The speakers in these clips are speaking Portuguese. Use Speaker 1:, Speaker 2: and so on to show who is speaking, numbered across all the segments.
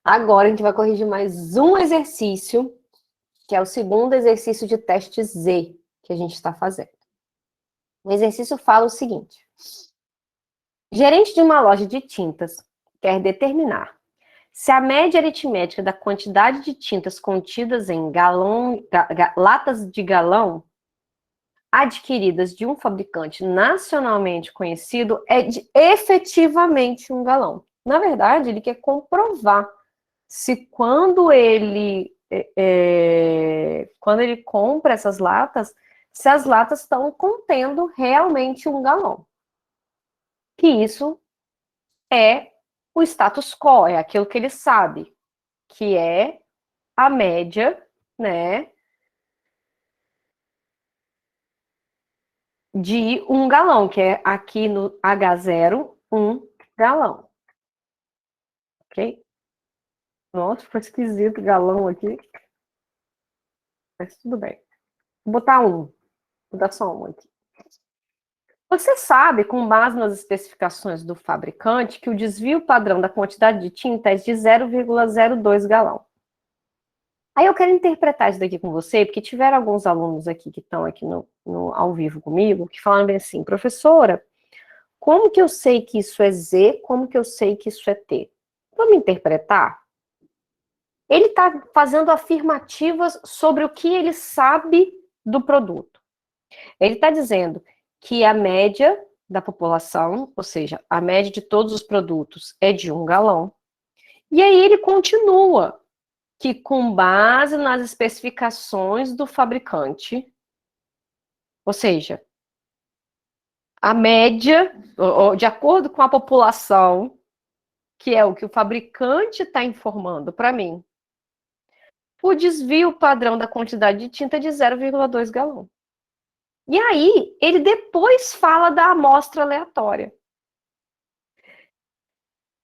Speaker 1: Agora a gente vai corrigir mais um exercício, que é o segundo exercício de teste Z que a gente está fazendo. O exercício fala o seguinte: gerente de uma loja de tintas quer determinar se a média aritmética da quantidade de tintas contidas em latas de galão adquiridas de um fabricante nacionalmente conhecido é de efetivamente um galão. Na verdade, ele quer comprovar se quando ele compra essas latas, se as latas estão contendo realmente um galão. Que isso é o status quo, é aquilo que ele sabe, que é a média, né, de um galão, que é aqui no H0, um galão. Ok? Nossa, ficou esquisito galão aqui. Mas tudo bem. Vou botar um. Vou dar só um aqui. Você sabe, com base nas especificações do fabricante, que o desvio padrão da quantidade de tinta é de 0,02 galão. Aí eu quero interpretar isso daqui com você, porque tiveram alguns alunos aqui que estão aqui ao vivo comigo, que falaram bem assim, professora, como que eu sei que isso é Z, como que eu sei que isso é T? Vamos interpretar? Ele está fazendo afirmativas sobre o que ele sabe do produto. Ele está dizendo que a média da população, ou seja, a média de todos os produtos é de um galão. E aí ele continua que, com base nas especificações do fabricante, ou seja, a média, de acordo com a população, que é o que o fabricante está informando para mim, o desvio padrão da quantidade de tinta é de 0,2 galão. E aí, ele depois fala da amostra aleatória.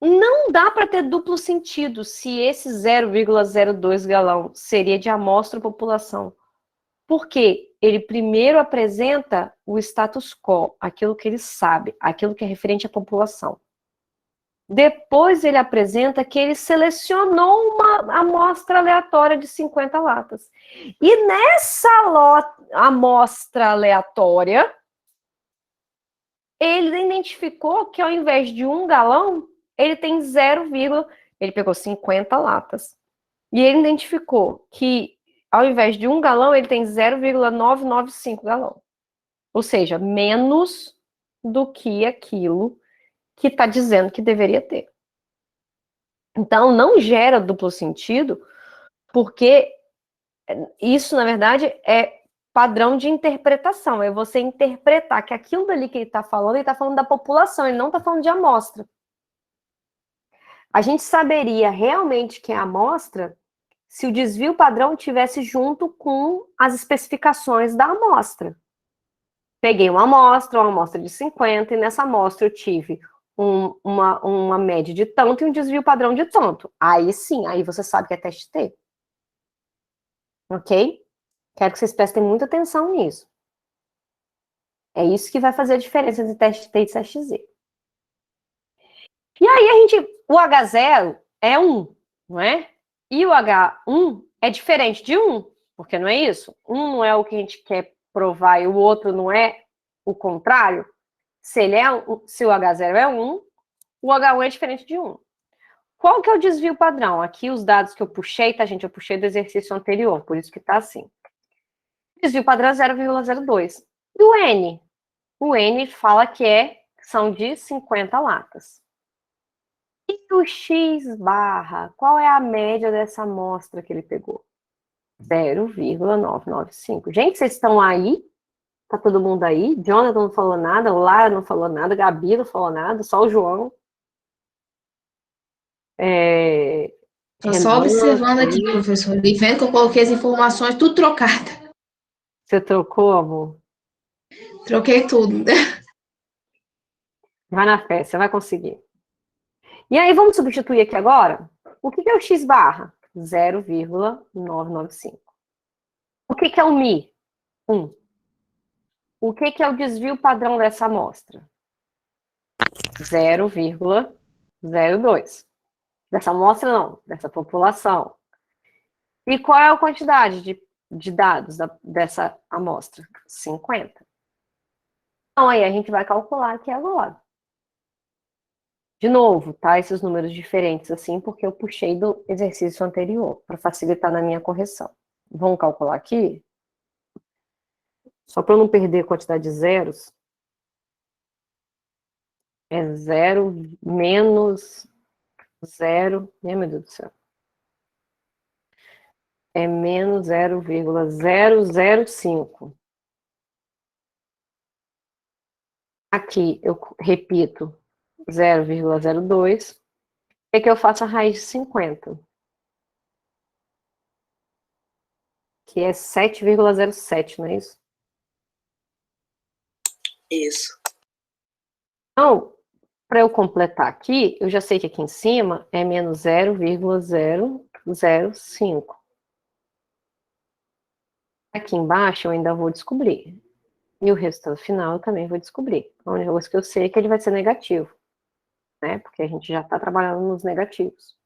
Speaker 1: Não dá para ter duplo sentido se esse 0,02 galão seria de amostra ou população. Porque ele primeiro apresenta o status quo, aquilo que ele sabe, aquilo que é referente à população. Depois ele apresenta que ele selecionou uma amostra aleatória de 50 latas. E nessa amostra aleatória, ele identificou que ao invés de um galão, ele tem 0, ele pegou 50 latas. E ele identificou que ao invés de um galão, ele tem 0,995 galão. Ou seja, menos do que aquilo que está dizendo que deveria ter. Então, não gera duplo sentido, porque isso, na verdade, é padrão de interpretação. É você interpretar que aquilo dali que ele está falando da população, ele não está falando de amostra. A gente saberia realmente que é amostra se o desvio padrão tivesse junto com as especificações da amostra. Peguei uma amostra de 50, e nessa amostra eu tive uma média de tanto e um desvio padrão de tanto. Aí sim, aí você sabe que é teste T. Ok? Quero que vocês prestem muita atenção nisso. É isso que vai fazer a diferença entre teste T e teste Z. E aí o H0 é 1, não é? E o H1 é diferente de 1, porque não é isso? Um não é o que a gente quer provar e o outro não é o contrário. Se o H0 é 1, o H1 é diferente de 1. Qual que é o desvio padrão? Aqui os dados que eu puxei, tá, gente? Eu puxei do exercício anterior, por isso que tá assim. O desvio padrão é 0,02. E o N? O N fala que são de 50 latas. E o X barra? Qual é a média dessa amostra que ele pegou? 0,995. Gente, vocês estão aí? Tá todo mundo aí? Jonathan não falou nada, Lara não falou nada, Gabi não falou nada, só o João.
Speaker 2: Tô só observando aqui, professor, e vendo que eu coloquei as informações tudo trocada.
Speaker 1: Você trocou, amor?
Speaker 2: Troquei tudo.
Speaker 1: Vai na fé, você vai conseguir. E aí, vamos substituir aqui agora? O que é o X barra? 0,995. O que é o Mi? 1. O que é o desvio padrão dessa amostra? 0,02. Dessa amostra, não, dessa população. E qual é a quantidade de dados dessa amostra? 50. Então, aí a gente vai calcular aqui agora. De novo, tá? Esses números diferentes assim, porque eu puxei do exercício anterior, para facilitar na minha correção. Vamos calcular aqui? Só para eu não perder a quantidade de zeros. É 0 menos 0. Meu Deus do céu. É menos 0,005. Aqui eu repito 0,02. É que eu faço a raiz de 50. Que é 7,07, não é isso?
Speaker 3: Isso.
Speaker 1: Então, para eu completar aqui, eu já sei que aqui em cima é menos 0,005. Aqui embaixo eu ainda vou descobrir. E o resultado final eu também vou descobrir. A única coisa que eu sei é que ele vai ser negativo, né? Porque a gente já está trabalhando nos negativos.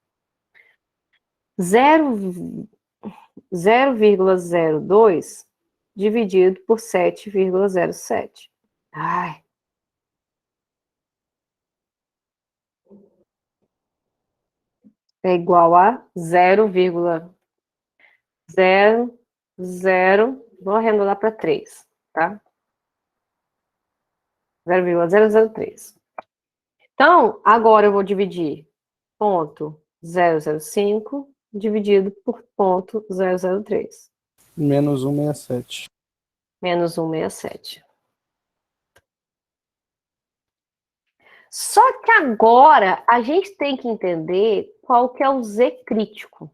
Speaker 1: 0,02 dividido por 7,07. Ai. É igual a 0,00, vou arredondar para 3, tá? 0,003. Então, agora eu vou dividir ponto 005 dividido por ponto 003.
Speaker 4: Menos 167.
Speaker 1: Menos 167. Só que agora a gente tem que entender qual que é o Z crítico.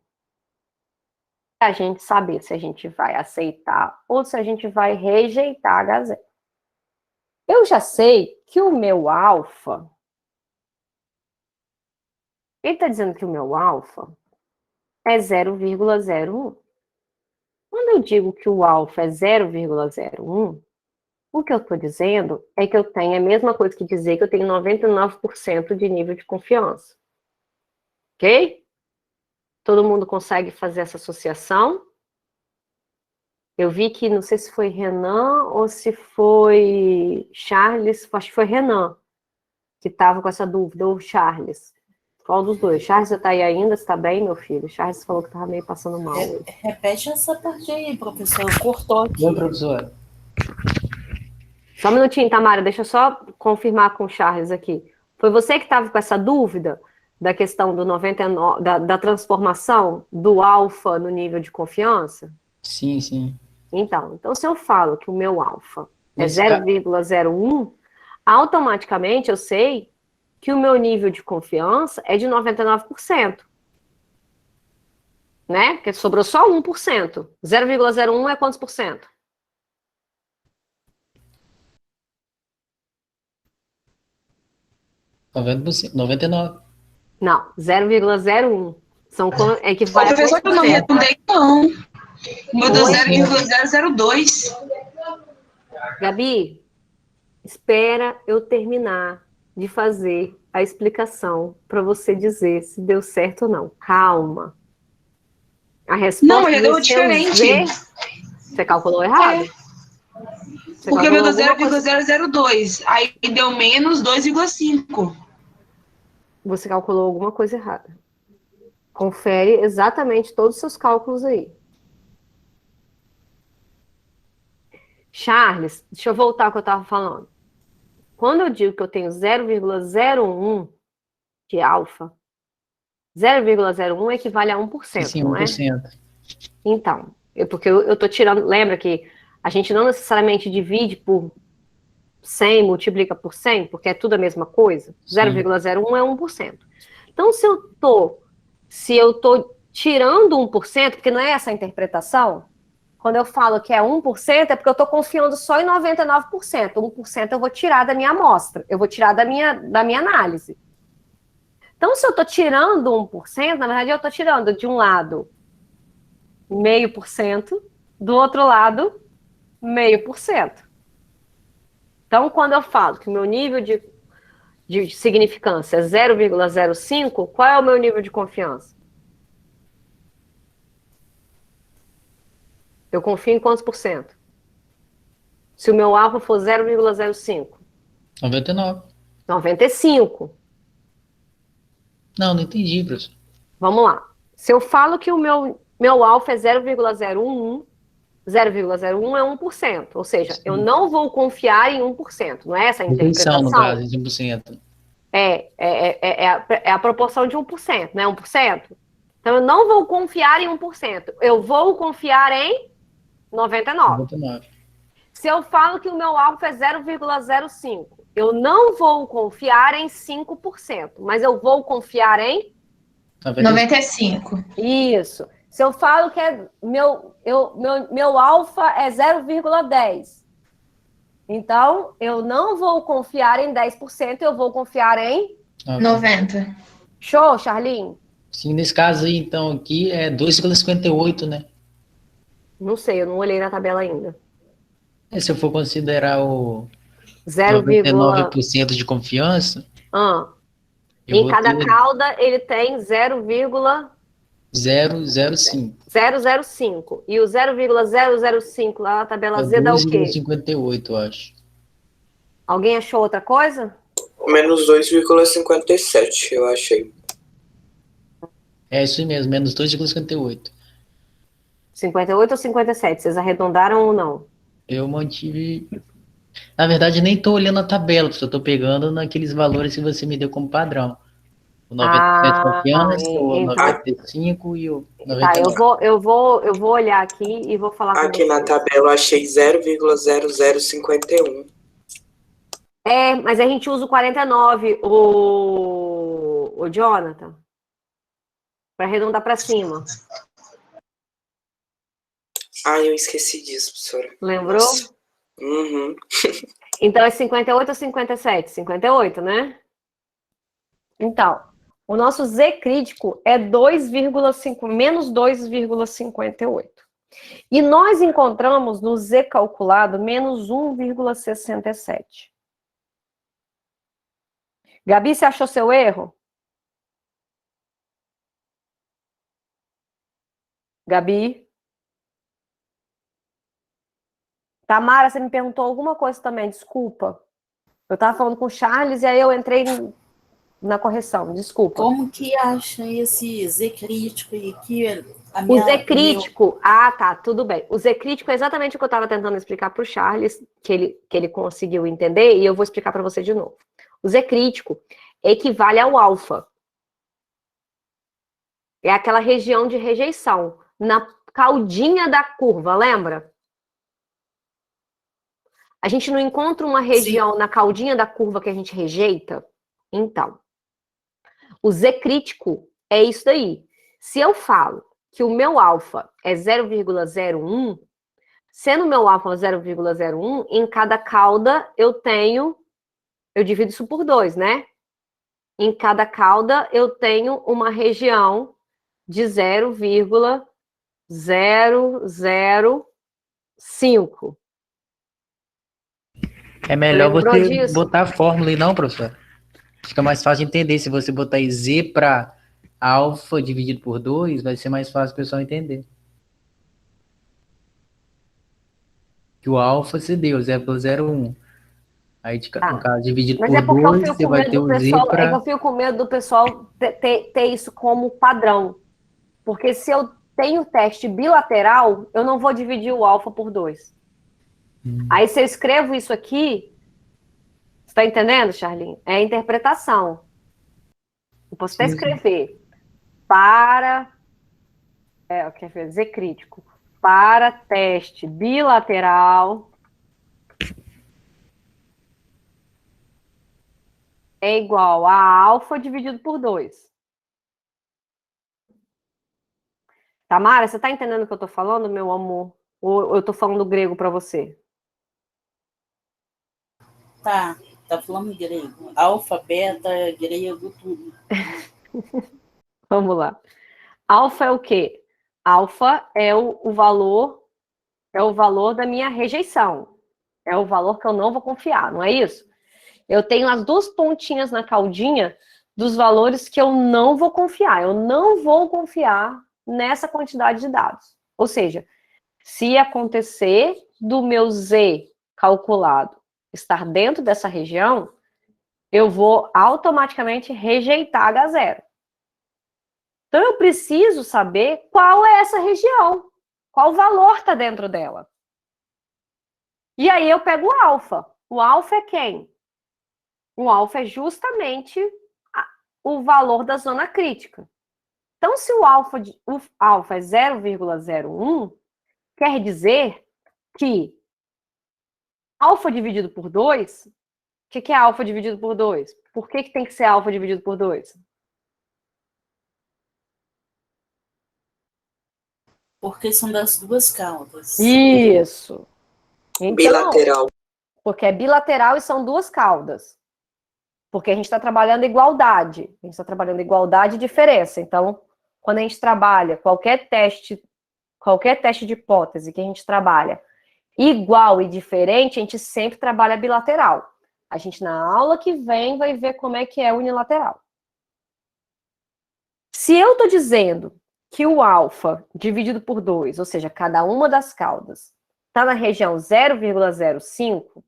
Speaker 1: Para a gente saber se a gente vai aceitar ou se a gente vai rejeitar H0. Eu já sei que o meu alfa, ele está dizendo que o meu alfa é 0,01. Quando eu digo que o alfa é 0,01, o que eu estou dizendo é que eu tenho a mesma coisa que dizer que eu tenho 99% de nível de confiança. Ok? Todo mundo consegue fazer essa associação? Eu vi que, não sei se foi Renan ou se foi Charles, acho que foi Renan, que estava com essa dúvida, ou Charles. Qual dos dois? Charles, você está aí ainda? Você está bem, meu filho? Charles falou que estava meio passando mal.
Speaker 3: Repete essa parte aí, professor. Cortou aqui.
Speaker 5: Não, professor.
Speaker 1: Só um minutinho, Tamara, deixa eu só confirmar com o Charles aqui. Foi você que estava com essa dúvida da questão do 99, da transformação do alfa no nível de confiança?
Speaker 5: Sim, sim.
Speaker 1: Então, se eu falo que o meu alfa é
Speaker 5: Nesse ca-
Speaker 1: 0,01, automaticamente eu sei que o meu nível de confiança é de 99%. Né? Porque sobrou só 1%. 0,01 é quantos por cento?
Speaker 5: %, 99.
Speaker 1: Não, 0,01. Equivale a
Speaker 3: Professor,
Speaker 1: quantos
Speaker 3: eu não
Speaker 1: por cento?
Speaker 3: arredondei, não. Meu Deus,
Speaker 1: Oi?
Speaker 3: 0,002.
Speaker 1: Gabi, espera eu terminar de fazer a explicação para você dizer se deu certo ou não. Calma. A
Speaker 3: Não,
Speaker 1: resposta
Speaker 3: mas já
Speaker 1: do
Speaker 3: deu
Speaker 1: seu
Speaker 3: diferente.
Speaker 1: Z, você calculou errado. Você
Speaker 3: Porque meu
Speaker 1: calculou
Speaker 3: deu
Speaker 1: alguma coisa.
Speaker 3: 0,002. Aí deu menos 2,5.
Speaker 1: Você calculou alguma coisa errada. Confere exatamente todos os seus cálculos aí. Charles, deixa eu voltar ao que eu estava falando. Quando eu digo que eu tenho 0,01 de alfa, 0,01 equivale a 1%,
Speaker 5: Sim,
Speaker 1: não é?
Speaker 5: 1%.
Speaker 1: Então, porque eu estou tirando. Lembra que a gente não necessariamente divide por 100, multiplica por 100, porque é tudo a mesma coisa? 0,01 é 1%. Então, se eu tô tirando 1%, porque não é essa a interpretação, quando eu falo que é 1%, é porque eu estou confiando só em 99%. 1% eu vou tirar da minha amostra, eu vou tirar da minha análise. Então, se eu estou tirando 1%, na verdade, eu estou tirando de um lado 0,5%, do outro lado 0,5%. Então, quando eu falo que o meu nível de significância 0,05, qual é o meu nível de confiança? Eu confio em quantos por cento? Se o meu alfa for 0,05.
Speaker 5: 99.
Speaker 1: 95.
Speaker 5: Não, não entendi, professor.
Speaker 1: Vamos lá. Se eu falo que o meu alfa é 0,01, 0,01 é 1%. Ou seja, eu não vou confiar em 1%. Não é essa a
Speaker 5: Rejeição, no
Speaker 1: interpretação?
Speaker 5: caso, de 100%.
Speaker 1: É a proporção de 1%, não é 1%? Então, eu não vou confiar em 1%. Eu vou confiar em 99%.
Speaker 5: 99.
Speaker 1: Se eu falo que o meu alfa é 0,05, eu não vou confiar em 5%, mas eu vou confiar em
Speaker 2: 95.
Speaker 1: isso. Se eu falo que meu alfa é 0,10, então eu não vou confiar em 10%, eu vou confiar em
Speaker 2: 90.
Speaker 1: show, Charlene?
Speaker 5: Sim, nesse caso aí, então, aqui é 2,58, né?
Speaker 1: Não sei, eu não olhei na tabela ainda.
Speaker 5: Se eu for considerar o
Speaker 1: 0,
Speaker 5: 99% de confiança, eu
Speaker 1: em
Speaker 5: vou
Speaker 1: cada
Speaker 5: ter
Speaker 1: cauda ele tem 0,005.
Speaker 5: 0,05.
Speaker 1: E o 0,005 lá na tabela
Speaker 5: É
Speaker 1: Z dá o quê?
Speaker 5: 2,58, eu acho.
Speaker 1: Alguém achou outra coisa?
Speaker 6: Menos 2,57, eu achei.
Speaker 5: É isso aí mesmo, menos 2,58.
Speaker 1: 58 ou 57? Vocês arredondaram ou não?
Speaker 5: Eu mantive. Na verdade, nem estou olhando a tabela, só estou pegando naqueles valores que você me deu como padrão. O 97 de confiança, o
Speaker 1: então,
Speaker 5: 95 e o
Speaker 1: tá,
Speaker 5: 99.
Speaker 1: eu vou olhar aqui e vou falar com
Speaker 6: Aqui na
Speaker 1: vocês.
Speaker 6: tabela eu achei 0,0051.
Speaker 1: Mas a gente usa o 49, o Jonathan, para arredondar para cima.
Speaker 6: Eu esqueci disso, professora.
Speaker 1: Lembrou?
Speaker 6: Nossa. Uhum.
Speaker 1: Então é 58 ou 57? 58, né? Então, o nosso Z crítico é menos 2,58. E nós encontramos no Z calculado menos 1,67. Gabi, você achou seu erro? Gabi? Tamara, você me perguntou alguma coisa também, desculpa. Eu estava falando com o Charles e aí eu entrei na correção, desculpa.
Speaker 7: Como que acha esse Z crítico e que
Speaker 1: o Z crítico, tá, tudo bem. O Z crítico é exatamente o que eu estava tentando explicar para o Charles, que ele conseguiu entender, e eu vou explicar para você de novo. O Z crítico equivale ao alfa. É aquela região de rejeição, na caudinha da curva, lembra? A gente não encontra uma região na caudinha da curva que a gente rejeita? Então, o Z crítico é isso daí. Se eu falo que o meu alfa é 0,01, sendo o meu alfa 0,01, em cada cauda eu divido isso por 2, né? Em cada cauda eu tenho uma região de 0,005.
Speaker 5: É melhor
Speaker 1: Lembrou
Speaker 5: você
Speaker 1: disso?
Speaker 5: botar a fórmula aí, não, professor? Fica mais fácil de entender. Se você botar aí Z para alfa dividido por 2, vai ser mais fácil o pessoal entender. Que o alfa você deu, 0,01. Aí, no caso, dividido
Speaker 1: Mas
Speaker 5: por
Speaker 1: é porque eu
Speaker 5: 2,
Speaker 1: fico
Speaker 5: você
Speaker 1: com
Speaker 5: vai
Speaker 1: medo
Speaker 5: ter
Speaker 1: do
Speaker 5: o Z
Speaker 1: pessoal,
Speaker 5: para...
Speaker 1: eu fico com medo do pessoal ter isso como padrão. Porque se eu tenho teste bilateral, eu não vou dividir o alfa por 2. Aí se eu escrevo isso aqui, você tá entendendo, Charlene? É interpretação. Eu posso até escrever quer dizer crítico, para teste bilateral é igual a alfa dividido por 2. Tamara, você tá entendendo o que eu tô falando, meu amor? Ou eu tô falando grego para você?
Speaker 7: Tá falando grego. Alfa, beta, grego, tudo.
Speaker 1: Vamos lá. Alfa é o quê? Alfa é o valor da minha rejeição. É o valor que eu não vou confiar, não é isso? Eu tenho as duas pontinhas na caldinha dos valores que eu não vou confiar. Eu não vou confiar nessa quantidade de dados. Ou seja, se acontecer do meu Z calculado estar dentro dessa região, eu vou automaticamente rejeitar H0. Então, eu preciso saber qual é essa região, qual valor está dentro dela. E aí eu pego o alfa. O alfa é quem? O alfa é justamente o valor da zona crítica. Então, se o alfa é 0,01, quer dizer que alfa dividido por 2, o que é alfa dividido por 2? Por que tem que ser alfa dividido por 2?
Speaker 7: Porque são das duas caudas.
Speaker 1: Isso. Então,
Speaker 6: Bilateral.
Speaker 1: porque é bilateral e são duas caudas. Porque a gente está trabalhando igualdade. A gente está trabalhando igualdade e diferença. Então, quando a gente trabalha qualquer teste de hipótese que a gente trabalha igual e diferente, a gente sempre trabalha bilateral. A gente, na aula que vem, vai ver como é que é unilateral. Se eu estou dizendo que o alfa dividido por 2, ou seja, cada uma das caudas, está na região 0,05,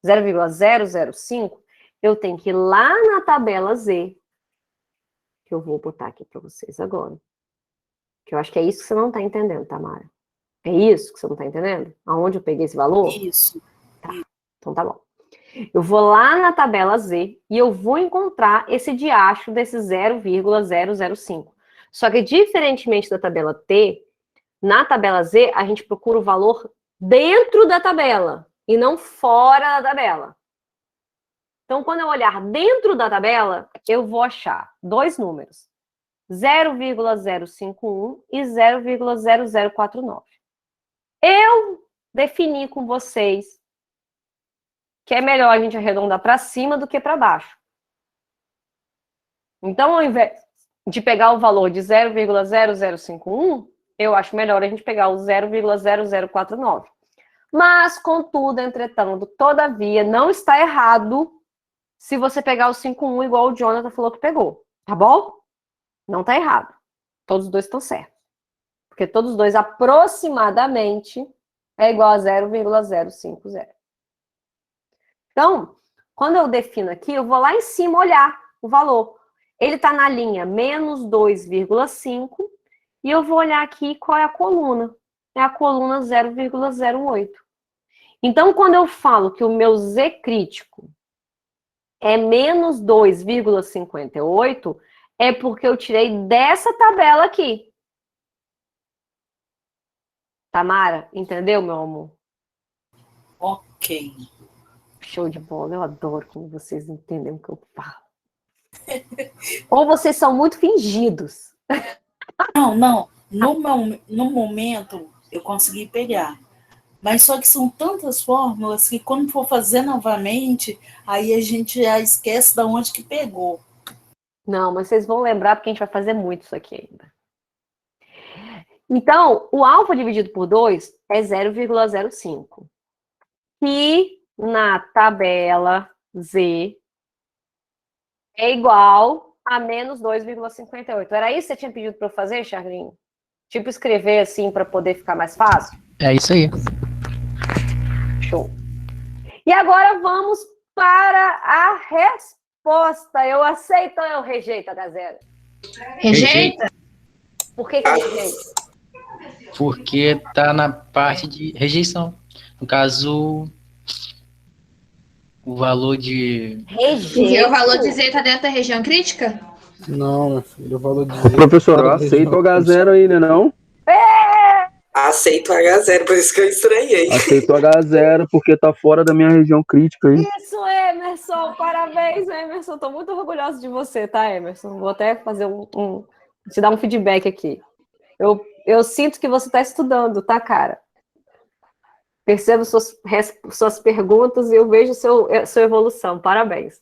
Speaker 1: 0,005, eu tenho que ir lá na tabela Z, que eu vou botar aqui para vocês agora. Que eu acho que é isso que você não está entendendo, Tamara. É isso que você não está entendendo? Aonde eu peguei esse valor?
Speaker 7: Isso.
Speaker 1: Tá. Então tá bom. Eu vou lá na tabela Z e eu vou encontrar esse diacho desse 0,005. Só que, diferentemente da tabela T, na tabela Z, a gente procura o valor dentro da tabela e não fora da tabela. Então, quando eu olhar dentro da tabela, eu vou achar dois números, 0,051 e 0,0049. Eu defini com vocês que é melhor a gente arredondar para cima do que para baixo. Então, ao invés de pegar o valor de 0,0051, eu acho melhor a gente pegar o 0,0049. Mas, contudo, entretanto, todavia, não está errado se você pegar o 51 igual o Jonathan falou que pegou, tá bom? Não está errado. Todos os dois estão certos. Porque todos os dois aproximadamente é igual a 0,050. Então, quando eu defino aqui, eu vou lá em cima olhar o valor. Ele está na linha menos 2,5 e eu vou olhar aqui qual é a coluna. É a coluna 0,08. Então, quando eu falo que o meu Z crítico é menos 2,58, é porque eu tirei dessa tabela aqui. Tamara, entendeu, meu amor?
Speaker 7: Ok.
Speaker 1: Show de bola, eu adoro quando vocês entendem o que eu falo. Ou vocês são muito fingidos.
Speaker 7: Não. No momento, eu consegui pegar. Mas só que são tantas fórmulas que quando for fazer novamente, aí a gente já esquece de onde que pegou.
Speaker 1: Não, mas vocês vão lembrar porque a gente vai fazer muito isso aqui ainda. Então, o alfa dividido por 2 é 0,05. E na tabela Z é igual a menos 2,58. Era isso que você tinha pedido para eu fazer, Charlinho? Tipo, escrever assim para poder ficar mais fácil?
Speaker 5: É isso aí.
Speaker 1: Show. E agora vamos para a resposta. Eu aceito ou eu rejeito, H0?
Speaker 2: Rejeita?
Speaker 1: Por que rejeito?
Speaker 5: Porque tá na parte de rejeição. No caso, o valor de...
Speaker 2: Porque o valor de Z está dentro da região crítica?
Speaker 4: Não, meu filho, o valor de Z.
Speaker 8: Professor, eu aceito o H0 aí, né não?
Speaker 6: Aceito H0, por isso que eu estranhei.
Speaker 8: Aceito o H0 porque tá fora da minha região crítica aí.
Speaker 1: Isso, Emerson! Parabéns, Emerson! Tô muito orgulhosa de você, tá, Emerson? Vou até fazer te dar um feedback aqui. Eu sinto que você está estudando, tá, cara? Percebo suas perguntas e eu vejo sua evolução. Parabéns.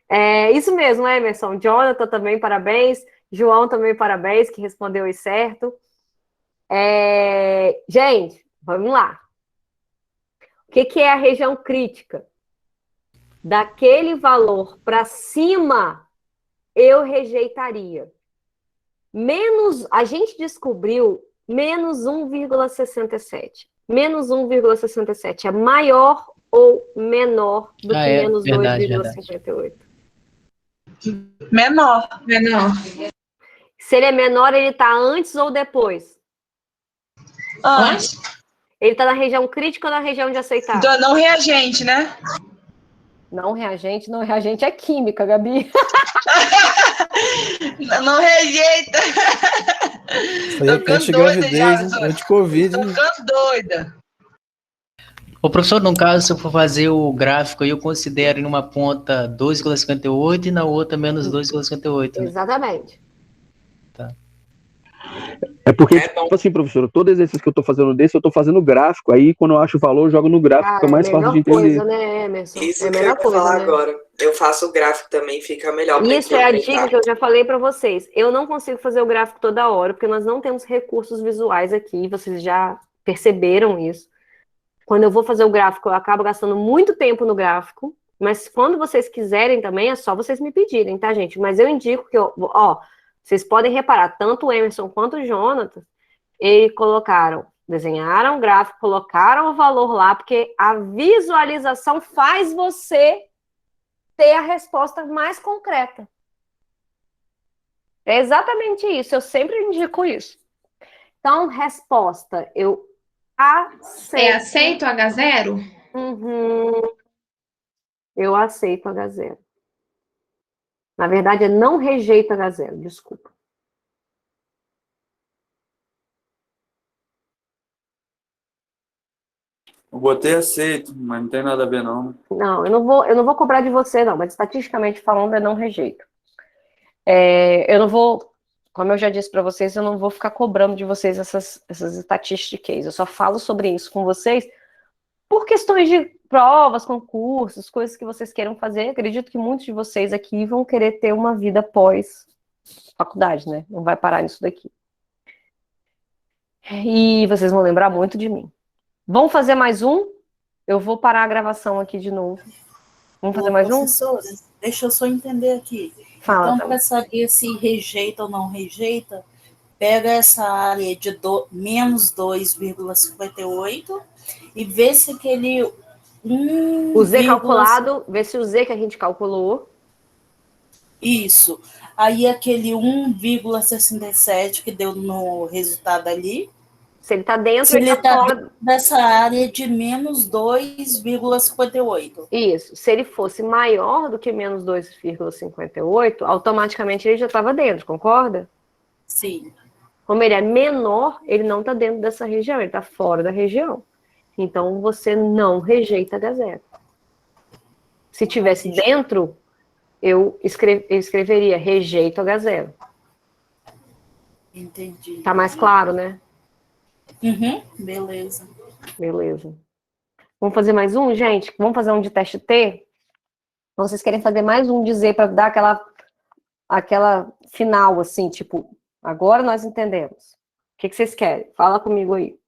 Speaker 1: É isso mesmo, Emerson. Jonathan também, parabéns. João também, parabéns, que respondeu aí certo. Gente, vamos lá. O que é a região crítica? daquele valor para cima, eu rejeitaria. A gente descobriu menos 1,67. Menos 1,67 é maior ou menor do que menos
Speaker 5: verdade,
Speaker 1: 2,58?
Speaker 3: Menor.
Speaker 1: Se ele é menor, ele está antes ou depois?
Speaker 3: Antes.
Speaker 1: Ele está na região crítica ou na região de aceitar?
Speaker 3: Do não reagente, né?
Speaker 1: Não reagente é química, Gabi.
Speaker 3: Não rejeita.
Speaker 4: Isso aí é anti-gravidez, hein? Anti-Covid.
Speaker 3: Tô ficando doida.
Speaker 5: Ô, professor, no caso, se eu for fazer o gráfico aí, eu considero em uma ponta 2,58 e na outra menos 2,58, né?
Speaker 1: Exatamente.
Speaker 8: É porque, tipo assim, professor, todo exercício que eu tô fazendo desse, eu tô fazendo gráfico. Aí, quando eu acho o valor, eu jogo no gráfico, fica mais fácil de entender.
Speaker 1: Coisa, né, Emerson?
Speaker 6: Isso
Speaker 1: é a
Speaker 6: que eu
Speaker 1: melhor
Speaker 6: ia
Speaker 1: coisa,
Speaker 6: falar
Speaker 1: né?
Speaker 6: agora. Eu faço o gráfico também, fica melhor. pra
Speaker 1: Isso é a
Speaker 6: interpretar.
Speaker 1: dica que eu já falei para vocês. Eu não consigo fazer o gráfico toda hora, porque nós não temos recursos visuais aqui, vocês já perceberam isso. Quando eu vou fazer o gráfico, eu acabo gastando muito tempo no gráfico, mas quando vocês quiserem também, é só vocês me pedirem, tá, gente? Mas eu indico que, vocês podem reparar, tanto o Emerson quanto o Jonathan, eles desenharam o gráfico, colocaram o valor lá, porque a visualização faz você ter a resposta mais concreta. É exatamente isso, eu sempre indico isso. Então, resposta, eu aceito.
Speaker 2: Aceito H0?
Speaker 1: Uhum. Eu aceito H0. Na verdade, é não rejeito H0, desculpa.
Speaker 9: Eu botei aceito, mas não tem nada a ver, não.
Speaker 1: Não, eu não vou cobrar de você, não, mas estatisticamente falando, é não rejeito. Eu não vou, como eu já disse para vocês, eu não vou ficar cobrando de vocês essas estatísticas. Eu só falo sobre isso com vocês por questões de provas, concursos, coisas que vocês queiram fazer. Acredito que muitos de vocês aqui vão querer ter uma vida pós-faculdade, né? Não vai parar nisso daqui. E vocês vão lembrar muito de mim. Vamos fazer mais um? Eu vou parar a gravação aqui de novo. Vamos fazer mais um?
Speaker 7: Professora, deixa eu só entender aqui.
Speaker 1: Fala,
Speaker 7: Então,
Speaker 1: tá.
Speaker 7: para saber se rejeita ou não rejeita, pega essa área de menos 2,58 e vê se aquele
Speaker 1: O Z calculado, vê se o Z que a gente calculou.
Speaker 7: Isso. Aí aquele 1,67 que deu no resultado ali.
Speaker 1: Se ele está dentro,
Speaker 7: se ele está
Speaker 1: fora
Speaker 7: dessa área de menos 2,58.
Speaker 1: Isso. Se ele fosse maior do que menos 2,58, automaticamente ele já estava dentro, concorda?
Speaker 7: Sim.
Speaker 1: Como ele é menor, ele não está dentro dessa região, ele está fora da região. Então, você não rejeita H0. Se tivesse dentro, eu escreveria rejeito H0.
Speaker 7: Entendi.
Speaker 1: Tá mais claro, né?
Speaker 7: Uhum, beleza.
Speaker 1: Beleza. Vamos fazer mais um, gente? Vamos fazer um de teste T? Ou vocês querem fazer mais um de Z para dar aquela final, assim, tipo, agora nós entendemos. O que vocês querem? Fala comigo aí.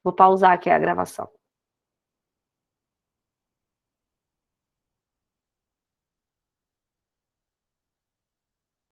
Speaker 1: Vou pausar aqui a gravação.